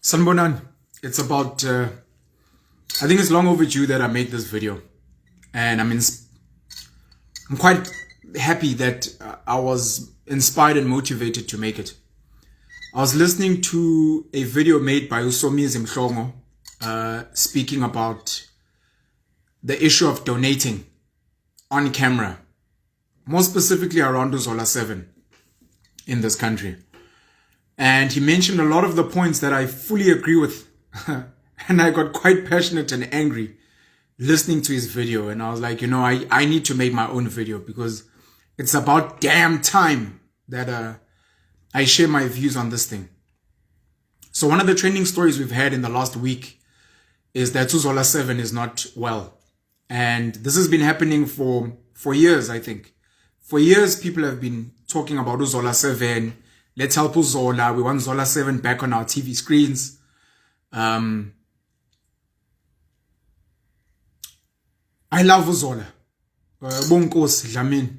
Sanbonan, it's about, I think it's long overdue that I made this video. And I'm quite happy that I was inspired and motivated to make it. I was listening to a video made by Somizi Mhlongo, speaking about the issue of donating on camera, more specifically around Zola 7 in this country. And he mentioned a lot of the points that I fully agree with. And I got quite passionate and angry listening to his video. And I was like, I need to make my own video because it's about damn time that I share my views on this thing. So one of the trending stories we've had in the last week is that Zola 7 is not well. And this has been happening for years, I think. For years, people have been talking about Zola 7. Let's help Zola. We want Zola 7 back on our TV screens. I love Zola. Bonkosi Dlamini.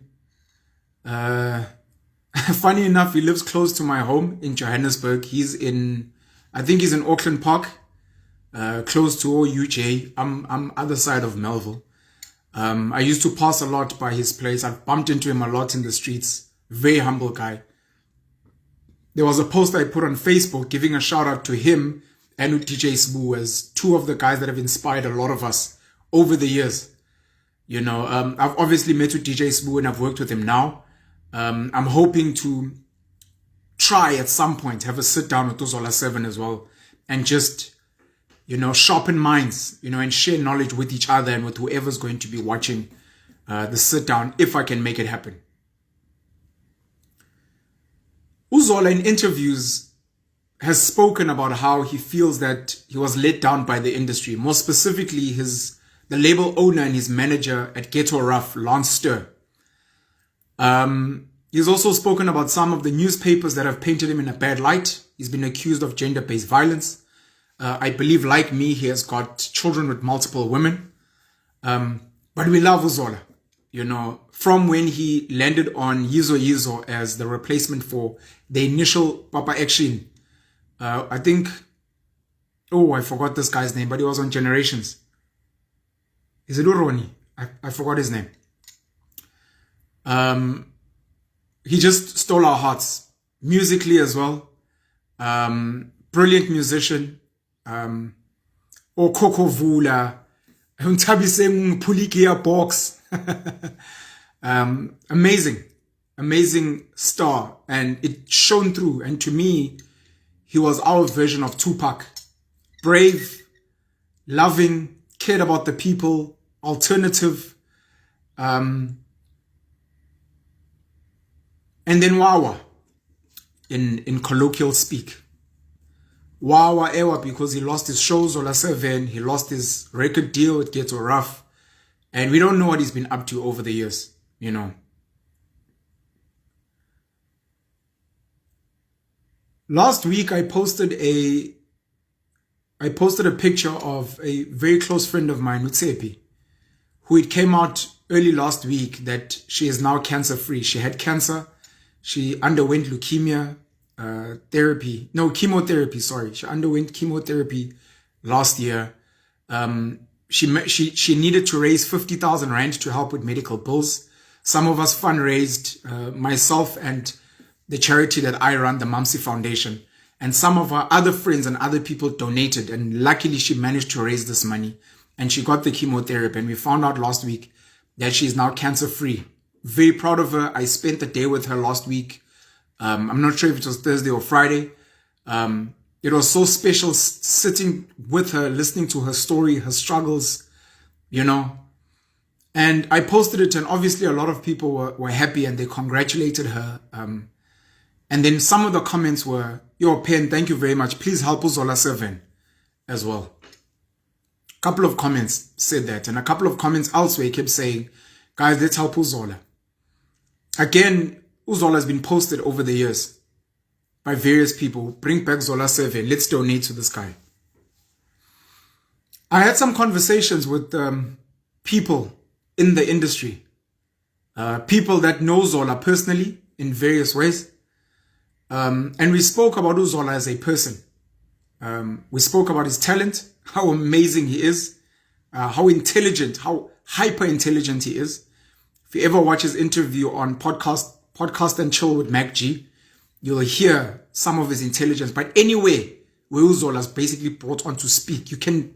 Funny enough, he lives close to my home in Johannesburg. I think he's in Auckland Park, close to UJ. I'm other side of Melville. I used to pass a lot by his place. I've bumped into him a lot in the streets. Very humble guy. There was a post I put on Facebook giving a shout out to him and DJ Sbu as two of the guys that have inspired a lot of us over the years. I've obviously met with DJ Sbu and I've worked with him now. I'm hoping to try at some point, have a sit down with Zola 7 as well and just, sharpen minds, and share knowledge with each other and with whoever's going to be watching the sit down if I can make it happen. Zola in interviews has spoken about how he feels that he was let down by the industry, more specifically the label owner and his manager at Ghetto Rough, Lance Stir. He's also spoken about some of the newspapers that have painted him in a bad light. He's been accused of gender-based violence. I believe, like me, he has got children with multiple women. But we love Zola. From when he landed on Yizo Yizo as the replacement for the initial Papa Action. I think, I forgot this guy's name, but he was on Generations. Is it Uroni? I forgot his name. He just stole our hearts, musically as well. Brilliant musician. Coco Vula. Untabiseng Pulikia box. Amazing star, and it shone through. And to me, he was our version of Tupac. Brave, loving, cared about the people, alternative, and then Wawa in colloquial speak. Wawa Ewa, because he lost his show Zola 7, he lost his record deal with Ghetto Rough, and we don't know what he's been up to over the years, Last week I posted a picture of a very close friend of mine, Utsepi, who it came out early last week that she is now cancer free. She had cancer. She underwent leukemia chemotherapy. She underwent chemotherapy last year. She needed to raise 50,000 rand to help with medical bills. Some of us fundraised, myself and the charity that I run, the Mamsi Foundation. And some of our other friends and other people donated. And luckily she managed to raise this money. And she got the chemotherapy. And we found out last week that she's now cancer free. Very proud of her. I spent the day with her last week. I'm not sure if it was Thursday or Friday. It was so special sitting with her, listening to her story, her struggles, And I posted it, and obviously a lot of people were happy and they congratulated her. And then some of the comments were, "Yo, Pen, thank you very much. Please help Zola 7 as well." A couple of comments said that, and a couple of comments elsewhere kept saying, "Guys, let's help Zola." Again, Zola has been posted over the years by various people. Bring back Zola 7. Let's donate to this guy. I had some conversations with people in the industry. People that know Zola personally in various ways. And we spoke about Zola as a person. We spoke about his talent, how amazing he is, how intelligent, how hyper intelligent he is. If you ever watch his interview on podcast and chill with Mac G, you'll hear some of his intelligence. But anyway, where Zola is basically brought on to speak, you can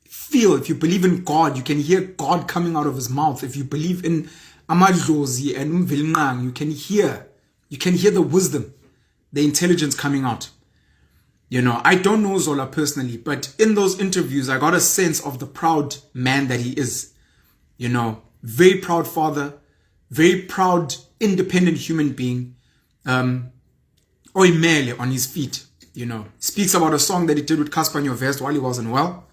feel, if you believe in God, you can hear God coming out of his mouth. If you believe in Amadlozi and Mhlongo, you can hear the wisdom, the intelligence coming out. You know, I don't know Zola personally, but in those interviews, I got a sense of the proud man that he is. You know, very proud father, very proud, independent human being. Oimele on his feet, you know. Speaks about a song that he did with Casper Nyovest while he wasn't well.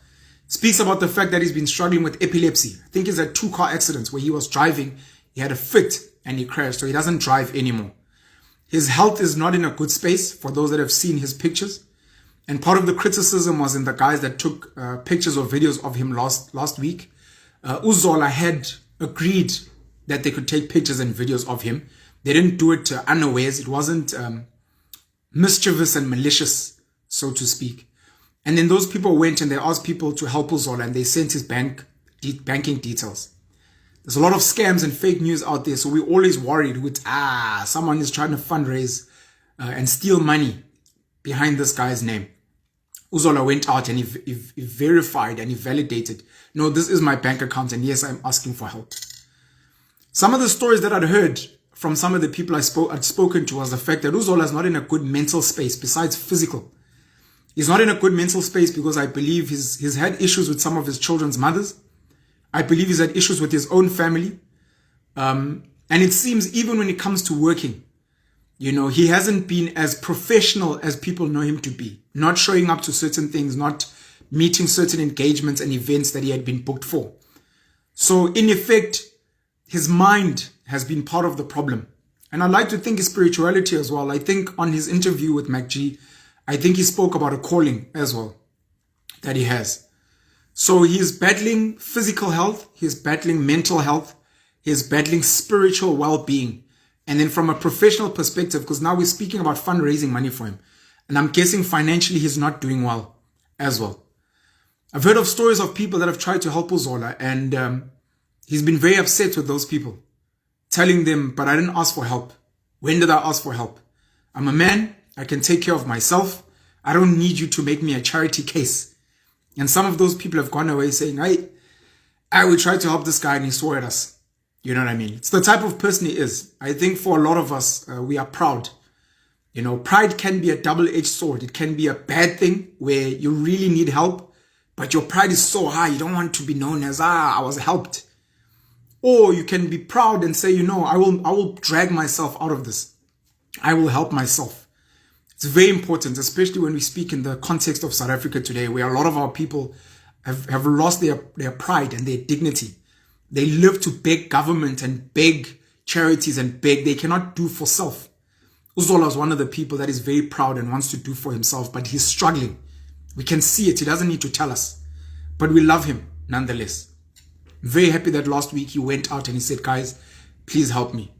Speaks about the fact that he's been struggling with epilepsy. I think he's had 2 car accidents where he was driving, he had a fit and he crashed, so he doesn't drive anymore. His health is not in a good space for those that have seen his pictures. And part of the criticism was in the guys that took pictures or videos of him last week. Zola had agreed that they could take pictures and videos of him. They didn't do it unawares. It wasn't mischievous and malicious, so to speak. And then those people went and they asked people to help Zola and they sent his banking details. There's a lot of scams and fake news out there, so we're always worried with, someone is trying to fundraise and steal money behind this guy's name. Zola went out and he verified and he validated, no, this is my bank account and yes, I'm asking for help. Some of the stories that I'd heard from some of the people I'd spoken to was the fact that Zola is not in a good mental space besides physical. He's not in a good mental space because I believe he's had issues with some of his children's mothers. I believe he's had issues with his own family. And it seems even when it comes to working, you know, he hasn't been as professional as people know him to be. Not showing up to certain things, not meeting certain engagements and events that he had been booked for. So in effect, his mind has been part of the problem. And I like to think his spirituality as well. I think on his interview with Mac G, I think he spoke about a calling as well that he has. So he's battling physical health, he's battling mental health, he's battling spiritual well-being. And then from a professional perspective, because now we're speaking about fundraising money for him. And I'm guessing financially he's not doing well as well. I've heard of stories of people that have tried to help Zola and he's been very upset with those people. Telling them, but I didn't ask for help. When did I ask for help? I'm a man. I can take care of myself. I don't need you to make me a charity case. And some of those people have gone away saying, I will try to help this guy and he swore at us. You know what I mean? It's the type of person he is. I think for a lot of us, we are proud. You know, pride can be a double-edged sword. It can be a bad thing where you really need help, but your pride is so high, you don't want to be known as, I was helped. Or you can be proud and say, you know, I will drag myself out of this. I will help myself. It's very important, especially when we speak in the context of South Africa today, where a lot of our people have lost their pride and their dignity. They live to beg government and beg charities and beg. They cannot do for self. Zola is one of the people that is very proud and wants to do for himself, but he's struggling. We can see it. He doesn't need to tell us, but we love him nonetheless. Very happy that last week he went out and he said, guys, please help me.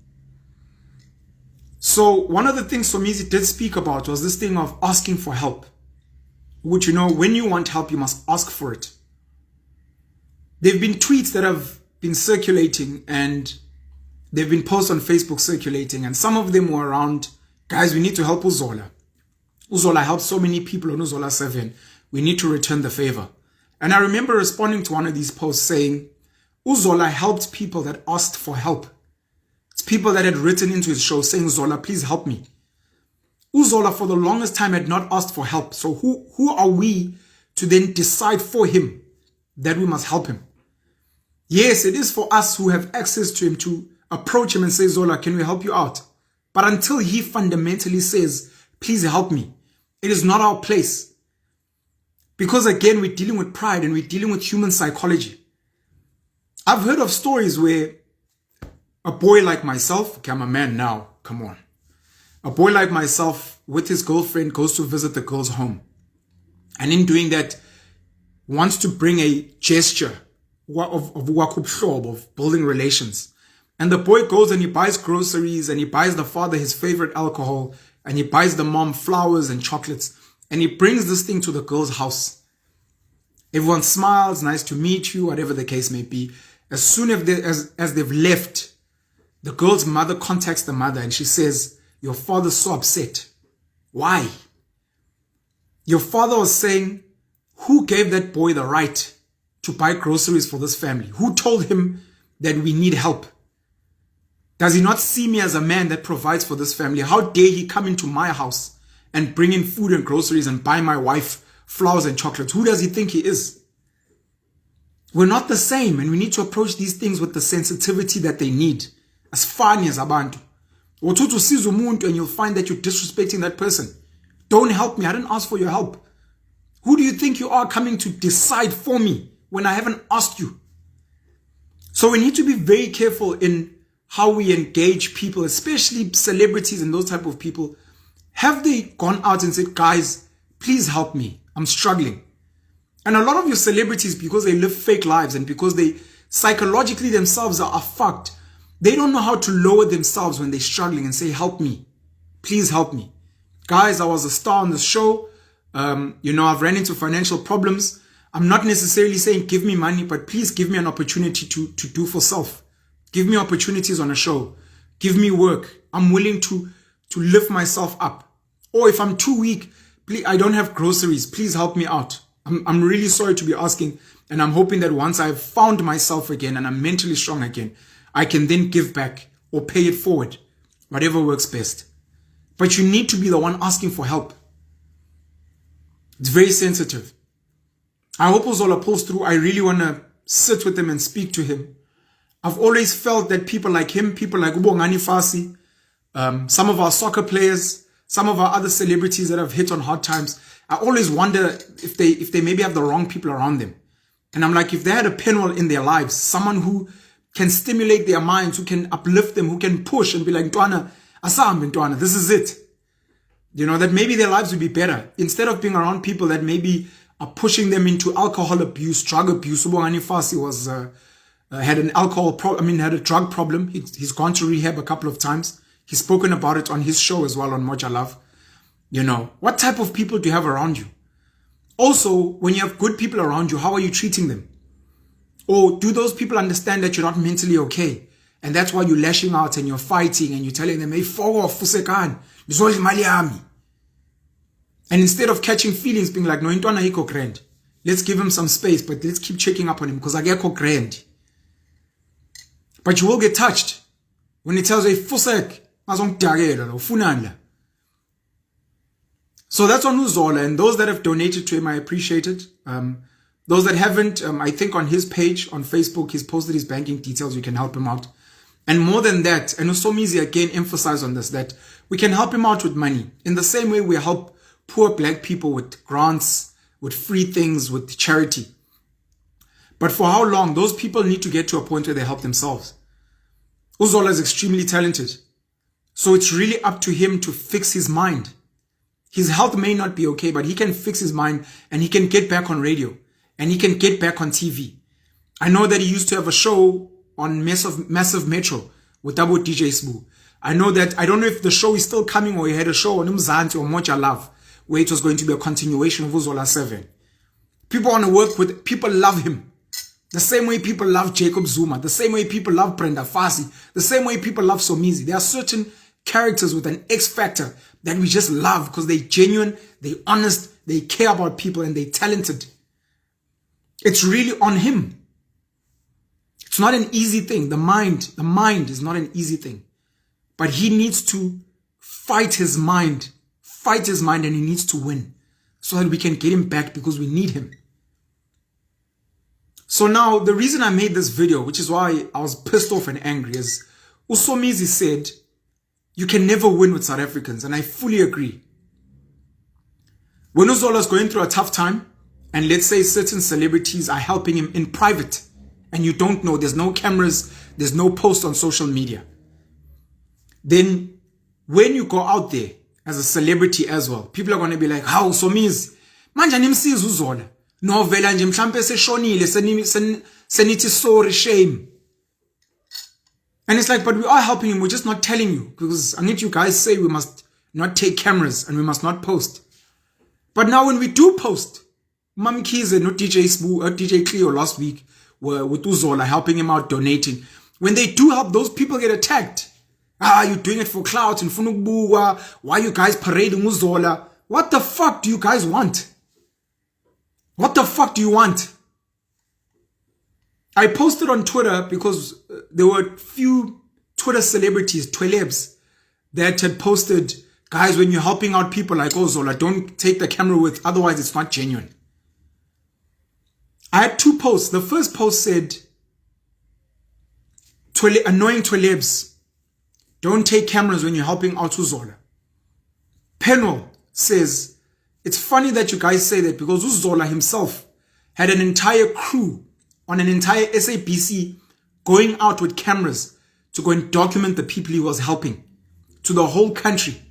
So one of the things Somizi did speak about was this thing of asking for help, which, you know, when you want help, you must ask for it. There have been tweets that have been circulating and they've been posts on Facebook circulating, and some of them were around, guys, we need to help Zola. Zola helped so many people on Zola 7. We need to return the favor. And I remember responding to one of these posts saying, Zola helped people that asked for help. It's people that had written into his show saying, Zola, please help me. Zola for the longest time had not asked for help. So who are we to then decide for him that we must help him? Yes, it is for us who have access to him to approach him and say, Zola, can we help you out? But until he fundamentally says, please help me, it is not our place. Because again, we're dealing with pride and we're dealing with human psychology. I've heard of stories where a boy like myself, okay, I'm a man now, come on. A boy like myself with his girlfriend goes to visit the girl's home. And in doing that, wants to bring a gesture of building relations. And the boy goes and he buys groceries and he buys the father his favorite alcohol and he buys the mom flowers and chocolates. And he brings this thing to the girl's house. Everyone smiles, nice to meet you, whatever the case may be. As soon as they've left, the girl's mother contacts the mother and she says, your father's so upset. Why? Your father was saying, who gave that boy the right to buy groceries for this family? Who told him that we need help? Does he not see me as a man that provides for this family? How dare he come into my house and bring in food and groceries and buy my wife flowers and chocolates? Who does he think he is? We're not the same, and we need to approach these things with the sensitivity that they need. As funny as abantu. Uthi usiza umuntu and you'll find that you're disrespecting that person. Don't help me. I didn't ask for your help. Who do you think you are coming to decide for me when I haven't asked you? So we need to be very careful in how we engage people, especially celebrities and those type of people. Have they gone out and said, guys, please help me. I'm struggling. And a lot of your celebrities, because they live fake lives and because they psychologically themselves are fucked, they don't know how to lower themselves when they're struggling and say, help me. Please help me. Guys, I was a star on the show. I've ran into financial problems. I'm not necessarily saying give me money, but please give me an opportunity to do for self. Give me opportunities on a show. Give me work. I'm willing to lift myself up. Or if I'm too weak, please, I don't have groceries. Please help me out. I'm really sorry to be asking. And I'm hoping that once I've found myself again and I'm mentally strong again, I can then give back or pay it forward. Whatever works best. But you need to be the one asking for help. It's very sensitive. I hope Zola pulls through. I really want to sit with him and speak to him. I've always felt that people like him, people like Ubongani Fasi, some of our soccer players, some of our other celebrities that have hit on hard times, I always wonder if they maybe have the wrong people around them. And I'm like, if they had a pinwheel in their lives, someone who can stimulate their minds, who can uplift them, who can push and be like, Ntwana, Asam, Ntwana, this is it. That maybe their lives would be better. Instead of being around people that maybe are pushing them into alcohol abuse, drug abuse. Ubongani Fasi was, had an had a drug problem. He's gone to rehab a couple of times. He's spoken about it on his show as well on Moja Love. What type of people do you have around you? Also, when you have good people around you, how are you treating them? Or do those people understand that you're not mentally okay? And that's why you're lashing out and you're fighting and you're telling them, hey, fall off, fusekan. And instead of catching feelings, being like, no, intwana hiko grand. Let's give him some space, but let's keep checking up on him because I get grand. But you will get touched when he tells you, fusek, funanla. So that's on Zola, and those that have donated to him, I appreciate it. Those that haven't, I think on his page on Facebook, he's posted his banking details. You can help him out. And more than that, and Somizi again emphasized on this, that we can help him out with money. In the same way we help poor black people with grants, with free things, with charity. But for how long? Those people need to get to a point where they help themselves. Zola is extremely talented. So it's really up to him to fix his mind. His health may not be okay, but he can fix his mind and he can get back on radio and he can get back on TV. I know that he used to have a show on Massive Metro with Double DJ Sbu. I know that, I don't know if the show is still coming or he had a show on Umzansi or Moja Love where it was going to be a continuation of Zola 7. People want to work with, people love him. The same way people love Jacob Zuma, the same way people love Brenda Fassie, the same way people love Somizi. There are certain characters with an X factor that we just love because they're genuine, they're honest, they care about people, and they're talented. It's really on him. It's not an easy thing. The mind is not an easy thing. But he needs to fight his mind, and he needs to win so that we can get him back because we need him. So now, the reason I made this video, which is why I was pissed off and angry, is Somizi said, you can never win with South Africans, and I fully agree. When Zola is going through a tough time, and let's say certain celebrities are helping him in private, and you don't know, there's no cameras, there's no post on social media, then when you go out there as a celebrity as well, people are going to be like, how Somizi? Manja nimsiza uZola. No vela nje mhlambe seshonile senithi sorry, shame. And it's like, but we are helping him, we're just not telling you. Because I need you guys say we must not take cameras and we must not post. But now when we do post, Mam Kize, not DJ Cleo last week, were with Zola helping him out, donating. When they do help, those people get attacked. You're doing it for clout and funukbuwa. Why you guys parading Zola? What the fuck do you guys want? What the fuck do you want? I posted on Twitter because there were a few Twitter celebrities, twelebs, that had posted, guys, when you're helping out people like Zola, don't take the camera with, otherwise it's not genuine. I had two posts. The first post said, annoying twelebs, don't take cameras when you're helping out Zola. Penwell says, it's funny that you guys say that because Zola himself had an entire crew on an entire SABC going out with cameras to go and document the people he was helping to the whole country.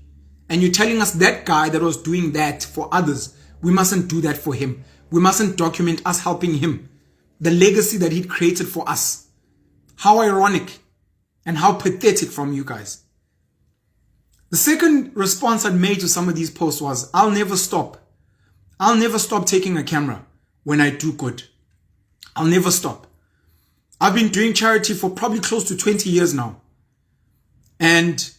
And you're telling us that guy that was doing that for others, we mustn't do that for him. We mustn't document us helping him. The legacy that he created for us. How ironic and how pathetic from you guys. The second response I made to some of these posts was, I'll never stop. I'll never stop taking a camera when I do good. I'll never stop. I've been doing charity for probably close to 20 years now. And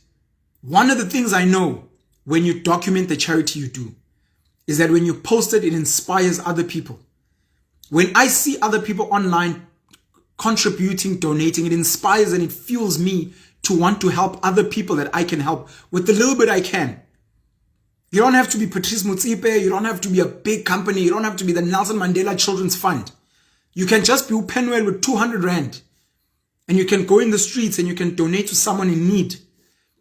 one of the things I know when you document the charity you do is that when you post it, it inspires other people. When I see other people online contributing, donating, it inspires and it fuels me to want to help other people that I can help with the little bit I can. You don't have to be Patrice Motsepe. You don't have to be a big company. You don't have to be the Nelson Mandela Children's Fund. You can just be Penwell with 200 Rand. And you can go in the streets and you can donate to someone in need.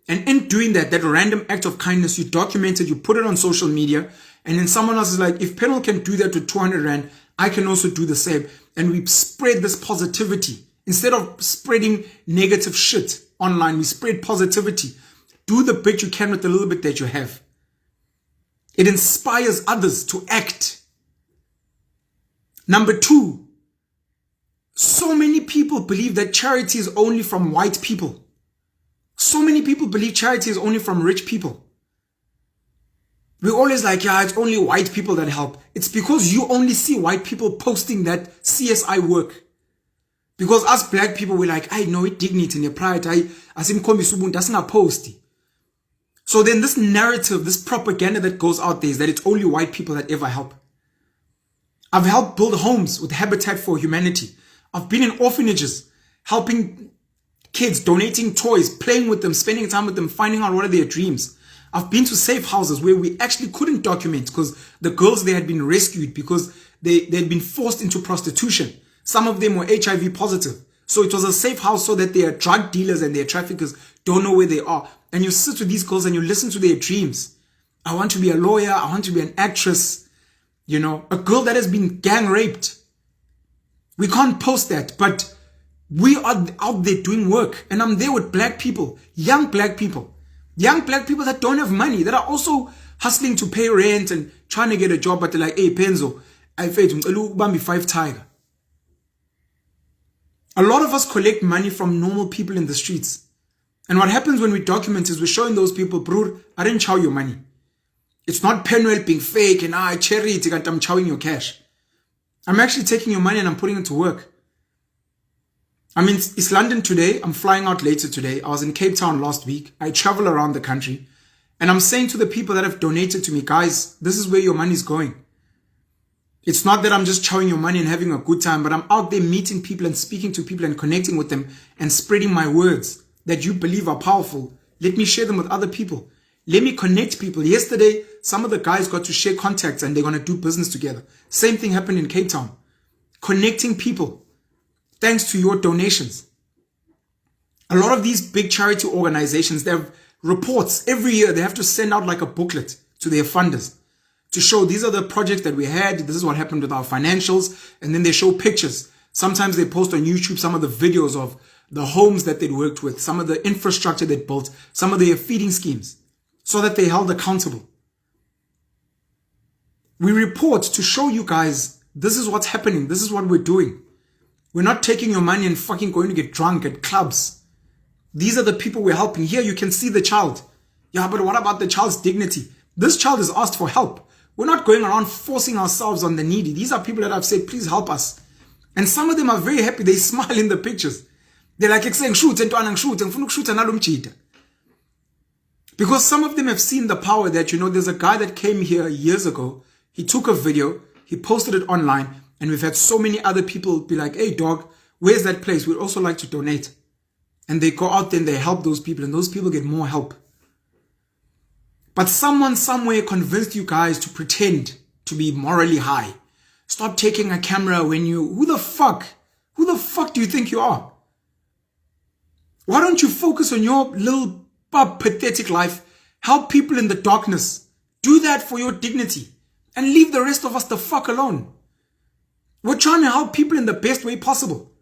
And in doing that, that random act of kindness, you document it, you put it on social media. And then someone else is like, if Penwell can do that with 200 Rand, I can also do the same. And we spread this positivity. Instead of spreading negative shit online, we spread positivity. Do the bit you can with the little bit that you have. It inspires others to act. Number two, so many people believe that charity is only from white people. So many people believe charity is only from rich people. We're always like, yeah, it's only white people that help. It's because you only see white people posting that CSI work. Because us black people, we're like, I know it dignity and pride. I simkombi subun doesn't post. So then this narrative, this propaganda that goes out there is that it's only white people that ever help. I've helped build homes with Habitat for Humanity. I've been in orphanages, helping kids, donating toys, playing with them, spending time with them, finding out what are their dreams. I've been to safe houses where we actually couldn't document because the girls there had been rescued because they had been forced into prostitution. Some of them were HIV positive. So it was a safe house so that their drug dealers and their traffickers don't know where they are. And you sit with these girls and you listen to their dreams. I want to be a lawyer. I want to be an actress. You know, a girl that has been gang raped. We can't post that, but we are out there doing work. And I'm there with black people, young black people that don't have money, that are also hustling to pay rent and trying to get a job, but they're like, hey, Penzo, I failed to 5 tiger. A lot of us collect money from normal people in the streets. And what happens when we document is we're showing those people, bro, I didn't chow your money. It's not Penwell being fake and I cherry it and I'm chowing your cash. I'm actually taking your money and I'm putting it to work. I mean, it's London today. I'm flying out later today. I was in Cape Town last week. I travel around the country. And I'm saying to the people that have donated to me, guys, this is where your money is going. It's not that I'm just chowing your money and having a good time, but I'm out there meeting people and speaking to people and connecting with them and spreading my words that you believe are powerful. Let me share them with other people. Let me connect people. Yesterday, some of the guys got to share contacts and they're going to do business together. Same thing happened in Cape Town. Connecting people. Thanks to your donations. A lot of these big charity organizations, they have reports every year. They have to send out like a booklet to their funders to show these are the projects that we had. This is what happened with our financials. And then they show pictures. Sometimes they post on YouTube some of the videos of the homes that they'd worked with, some of the infrastructure they'd built, some of their feeding schemes, so that they held accountable. We report to show you guys, this is what's happening. This is what we're doing. We're not taking your money and fucking going to get drunk at clubs. These are the people we're helping. Here you can see the child. Yeah, but what about the child's dignity? This child has asked for help. We're not going around forcing ourselves on the needy. These are people that have said, please help us. And some of them are very happy. They smile in the pictures. They're like saying, shoot, and shoot. Because some of them have seen the power that, there's a guy that came here years ago. He took a video, he posted it online, and we've had so many other people be like, hey, dog, where's that place? We'd also like to donate. And they go out there and they help those people, and those people get more help. But someone somewhere convinced you guys to pretend to be morally high. Stop taking a camera when who the fuck do you think you are? Why don't you focus on your little pathetic life? Help people in the darkness. Do that for your dignity. And leave the rest of us the fuck alone. We're trying to help people in the best way possible.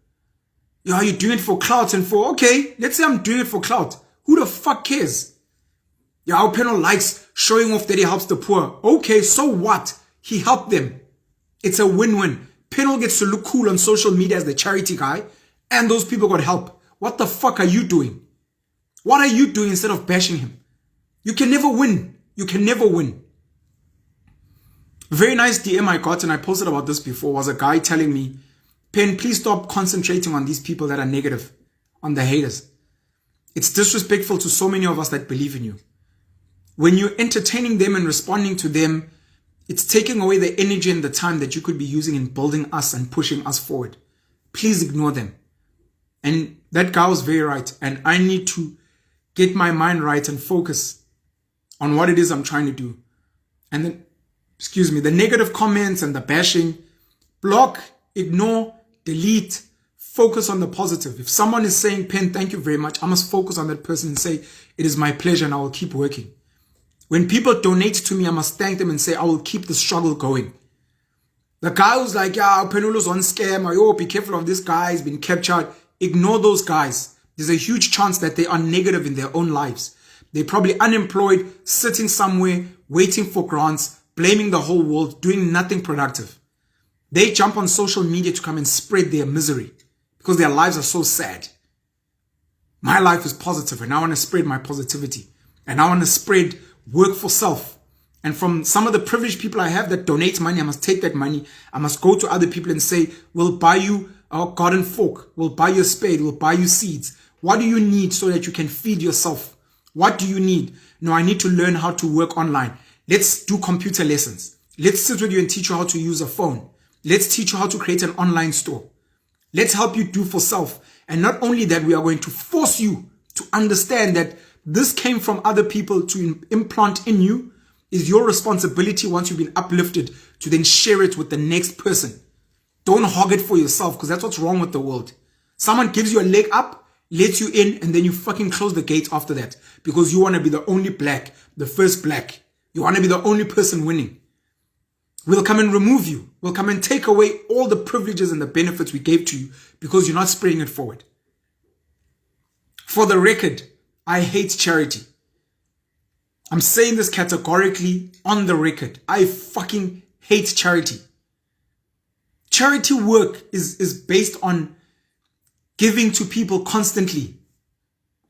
Yeah, you're doing it for clout and okay, let's say I'm doing it for clout. Who the fuck cares? Yeah, our panel likes showing off that he helps the poor. Okay, so what? He helped them. It's a win-win. Panel gets to look cool on social media as the charity guy, and those people got help. What the fuck are you doing? What are you doing instead of bashing him? You can never win. You can never win. Very nice DM I got, and I posted about this before, was a guy telling me, Pen, please stop concentrating on these people that are negative, on the haters. It's disrespectful to so many of us that believe in you. When you're entertaining them and responding to them, it's taking away the energy and the time that you could be using in building us and pushing us forward. Please ignore them. And that guy was very right. And I need to get my mind right and focus on what it is I'm trying to do. And then, the negative comments and the bashing, block, ignore, delete, focus on the positive. If someone is saying, Pen, thank you very much, I must focus on that person and say, it is my pleasure and I will keep working. When people donate to me, I must thank them and say, I will keep the struggle going. The guy who's like, yeah, Penulo's on scam, or be careful of this guy, he's been captured. Ignore those guys. There's a huge chance that they are negative in their own lives. They're probably unemployed, sitting somewhere, waiting for grants, blaming the whole world, doing nothing productive. They jump on social media to come and spread their misery because their lives are so sad. My life is positive and I want to spread my positivity. And I want to spread work for self. And from some of the privileged people I have that donate money, I must take that money. I must go to other people and say, we'll buy you a garden fork. We'll buy you a spade. We'll buy you seeds. What do you need so that you can feed yourself? What do you need? No, I need to learn how to work online. Let's do computer lessons. Let's sit with you and teach you how to use a phone. Let's teach you how to create an online store. Let's help you do for self. And not only that, we are going to force you to understand that this came from other people to implant in you. Is your responsibility once you've been uplifted to then share it with the next person. Don't hog it for yourself because that's what's wrong with the world. Someone gives you a leg up, lets you in, and then you fucking close the gate after that because you want to be the only black, the first black. You want to be the only person winning. We'll come and remove you. We'll come and take away all the privileges and the benefits we gave to you because you're not spreading it forward. For the record, I hate charity. I'm saying this categorically on the record. I fucking hate charity. Charity work is based on giving to people constantly.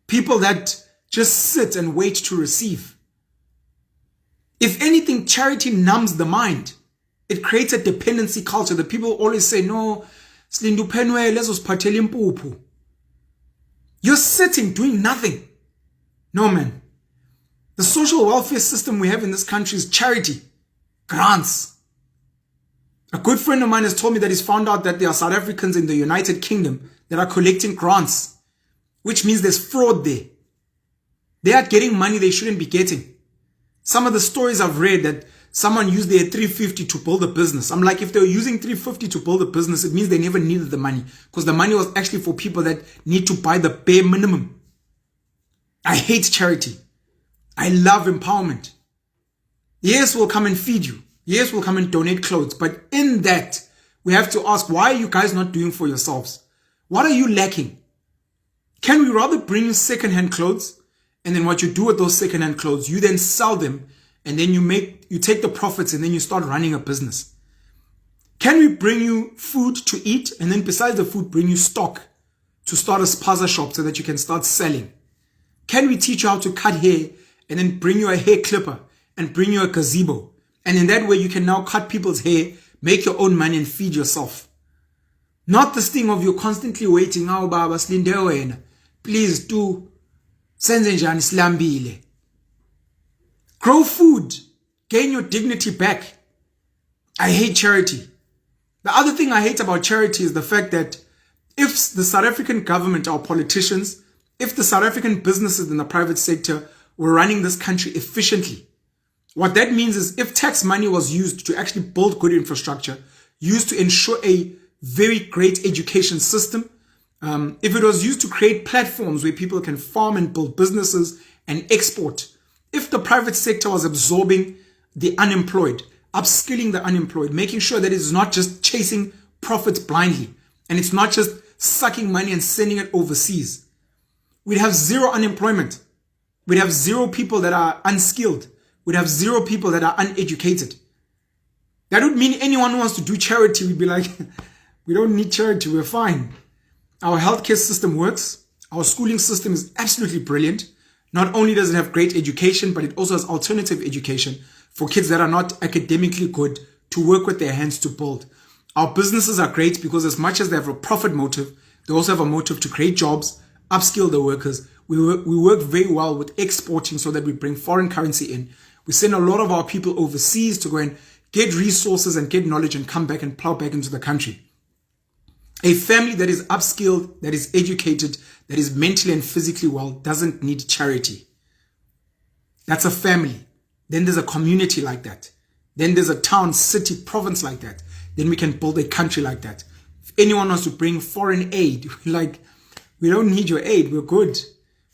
People that just sit and wait to receive. If anything, charity numbs the mind. It creates a dependency culture. The people always say, no, you're sitting doing nothing. No, man. The social welfare system we have in this country is charity. Grants. A good friend of mine has told me that he's found out that there are South Africans in the United Kingdom that are collecting grants, which means there's fraud there. They are getting money they shouldn't be getting. Some of the stories I've read that someone used their 350 to build a business. I'm like, if they were using 350 to build a business, it means they never needed the money because the money was actually for people that need to buy the bare minimum. I hate charity. I love empowerment. Yes, we'll come and feed you. Yes, we'll come and donate clothes. But in that, we have to ask, why are you guys not doing for yourselves? What are you lacking? Can we rather bring you secondhand clothes? And then what you do with those secondhand clothes, you then sell them and then you take the profits and then you start running a business. Can we bring you food to eat and then besides the food, bring you stock to start a spaza shop so that you can start selling? Can we teach you how to cut hair and then bring you a hair clipper and bring you a gazebo And in that way, you can now cut people's hair, make your own money and feed yourself. Not this thing of you're constantly waiting. Oh, Baba, slinde wena. Please do. Senze njani silambile. Grow food. Gain your dignity back. I hate charity. The other thing I hate about charity is the fact that if the South African government, our politicians, if the South African businesses in the private sector were running this country efficiently, what that means is if tax money was used to actually build good infrastructure, used to ensure a very great education system, if it was used to create platforms where people can farm and build businesses and export, if the private sector was absorbing the unemployed, upskilling the unemployed, making sure that it's not just chasing profits blindly, and it's not just sucking money and sending it overseas, we'd have zero unemployment. We'd have zero people that are unskilled. We'd have zero people that are uneducated. That would mean anyone who wants to do charity, we'd be like, we don't need charity, we're fine. Our healthcare system works. Our schooling system is absolutely brilliant. Not only does it have great education, but it also has alternative education for kids that are not academically good to work with their hands to build. Our businesses are great because as much as they have a profit motive, they also have a motive to create jobs, upskill the workers. We work very well with exporting so that we bring foreign currency in. We send a lot of our people overseas to go and get resources and get knowledge and come back and plow back into the country. A family that is upskilled, that is educated, that is mentally and physically well doesn't need charity. That's a family. Then there's a community like that. Then there's a town, city, province like that. Then we can build a country like that. If anyone wants to bring foreign aid, like, we don't need your aid, we're good.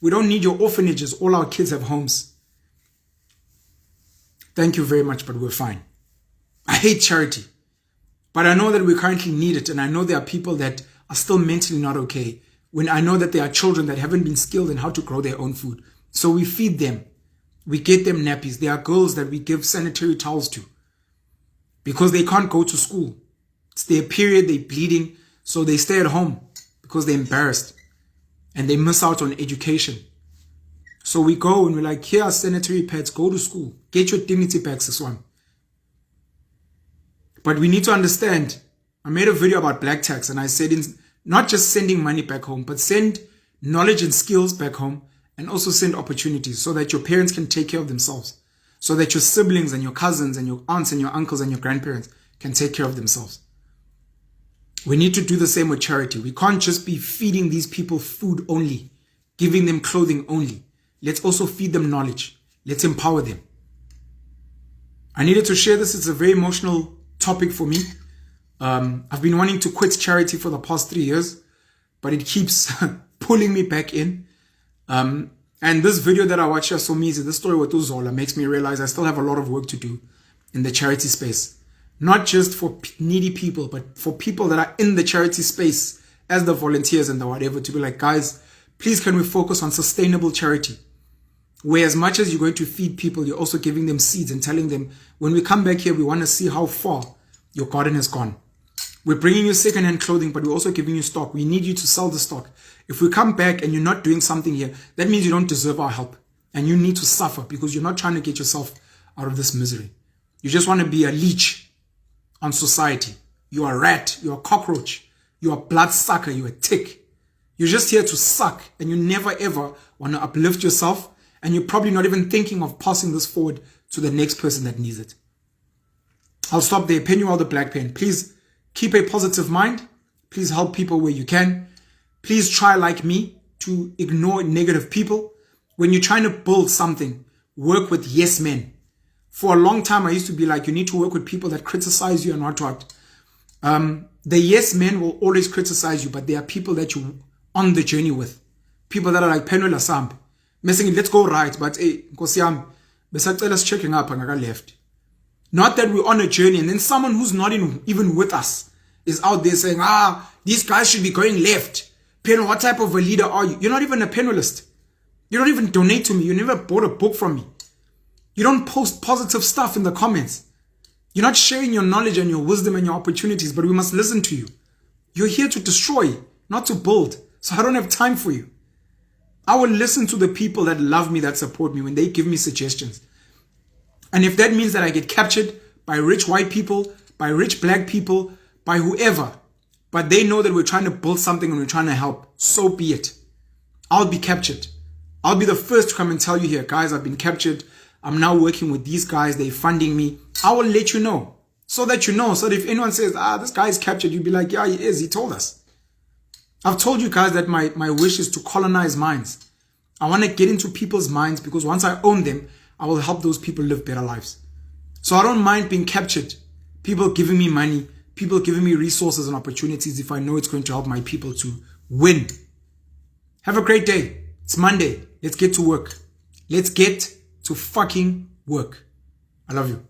We don't need your orphanages, all our kids have homes. Thank you very much, but we're fine. I hate charity. But I know that we currently need it, and I know there are people that are still mentally not okay. When I know that there are children that haven't been skilled in how to grow their own food. So we feed them. We get them nappies. There are girls that we give sanitary towels to because they can't go to school. It's their period, they're bleeding, so they stay at home because they're embarrassed and they miss out on education. So we go and we're like, here are sanitary pads, go to school. Get your dignity back, this one. But we need to understand, I made a video about black tax and I said not just sending money back home, but send knowledge and skills back home and also send opportunities so that your parents can take care of themselves, so that your siblings and your cousins and your aunts and your uncles and your grandparents can take care of themselves. We need to do the same with charity. We can't just be feeding these people food only, giving them clothing only. Let's also feed them knowledge. Let's empower them. I needed to share this. It's a very emotional topic for me. I've been wanting to quit charity for the past 3 years, but it keeps pulling me back in. And this video that I watched here, Somizi, this story with Zola, makes me realize I still have a lot of work to do in the charity space. Not just for needy people, but for people that are in the charity space as the volunteers and the whatever, to be like, guys, please can we focus on sustainable charity? Where as much as you're going to feed people, you're also giving them seeds and telling them, when we come back here, we want to see how far your garden has gone. We're bringing you second-hand clothing, but we're also giving you stock. We need you to sell the stock. If we come back and you're not doing something here, that means you don't deserve our help. And you need to suffer because you're not trying to get yourself out of this misery. You just want to be a leech on society. You're a rat. You're a cockroach. You're a bloodsucker. You're a tick. You're just here to suck. And you never ever want to uplift yourself. And you're probably not even thinking of passing this forward to the next person that needs it. I'll stop there. Pen you all the black pen. Please keep a positive mind. Please help people where you can. Please try, like me, to ignore negative people. When you're trying to build something, work with yes men. For a long time, I used to be like, you need to work with people that criticize you and what. The yes men will always criticize you, but there are people that you're on the journey with. People that are like, Penwela Samp. Messing, let's go right, but hey, Nkosiyam, besacela checking up and I got left. Not that we're on a journey and then someone who's not even with us is out there saying, these guys should be going left. Pen, what type of a leader are you? You're not even a penalist. You don't even donate to me. You never bought a book from me. You don't post positive stuff in the comments. You're not sharing your knowledge and your wisdom and your opportunities, but we must listen to you. You're here to destroy, not to build. So I don't have time for you. I will listen to the people that love me, that support me when they give me suggestions. And if that means that I get captured by rich white people, by rich black people, by whoever, but they know that we're trying to build something and we're trying to help, so be it. I'll be captured. I'll be the first to come and tell you here, guys, I've been captured. I'm now working with these guys. They're funding me. I will let you know so that you know. So that if anyone says, this guy is captured, you'll be like, yeah, he is. He told us. I've told you guys that my wish is to colonize minds. I want to get into people's minds because once I own them, I will help those people live better lives. So I don't mind being captured. People giving me money, people giving me resources and opportunities if I know it's going to help my people to win. Have a great day. It's Monday. Let's get to work. Let's get to fucking work. I love you.